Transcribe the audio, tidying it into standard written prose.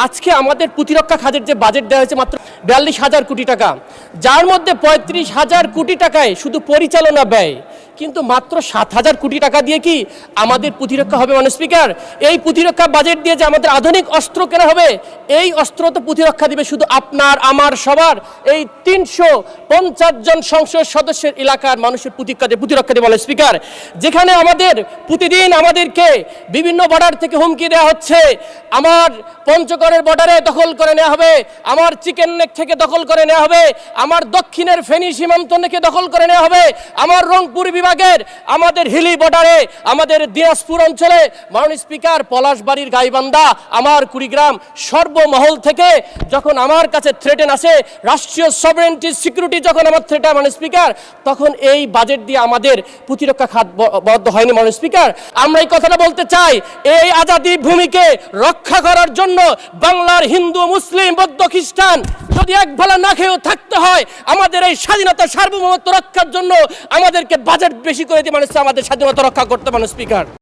আজকে আমাদের প্রতিরক্ষা খাতের যে বাজেট দেওয়া হয়েছে মাত্র ৪২,০০০ কোটি টাকা, যার মধ্যে ৩৫,০০০ কোটি টাকায় শুধু পরিচালনা ব্যয়, কিন্তু মাত্র ৭,০০০ কোটি টাকা দিয়ে কি আমাদের প্রতিরক্ষা হবে? মানে স্পিকার, এই প্রতিরক্ষা বাজেট দিয়ে যে আমাদের আধুনিক অস্ত্র কেনা হবে, এই অস্ত্র তো প্রতিরক্ষা দিবে শুধু আপনার আমার সবার এই ৩৫০ জন সংসদ সদস্যের এলাকার মানুষের প্রতিরক্ষা দেবে। বলে স্পিকার, যেখানে আমাদের প্রতিদিন আমাদেরকে বিভিন্ন বর্ডার থেকে হুমকি দেওয়া হচ্ছে, আমার পঞ্চগড়ের বর্ডারে দখল করে নেওয়া হবে, আমার চিকেন নেক থেকে দখল করে নেওয়া হবে, আমার দক্ষিণের ফেনী সীমান্ত থেকে দখল করে নেওয়া হবে, আমার রংপুর বিভাগের আমাদের হিলি বর্ডারে, আমাদের দিনাজপুর অঞ্চলে মাননীয় স্পিকার পলাশবাড়ির গাইবান্ধা, আমার কুড়িগ্রাম, সর্বমহল থেকে যখন আমার কাছে থ্রেটেন আসে, রাষ্ট্রীয় সভরেন্টি সিকিউরিটি যখন আমার থ্রেটা মাননীয় স্পিকার, তখন এই বাজেট দিয়ে আমাদের প্রতিরক্ষা খাত বরাদ্দ হয়নি। মাননীয় স্পিকার, আমরা এই কথাটা বলতে চাই, এই আজাদি ভূমিকে রক্ষা করার জন্য বাংলার হিন্দু মুসলিম বৌদ্ধ খ্রিস্টান যদি এক বেলা না খেয়েও থাকতে হয়, আমাদের এই স্বাধীনতা সার্বভৌমত্ব রক্ষার জন্য আমাদেরকে বাজেট বেশি করে দিয়ে মানুষ আমাদের স্বাধীনতা রক্ষা করতে। মাননীয় স্পিকার।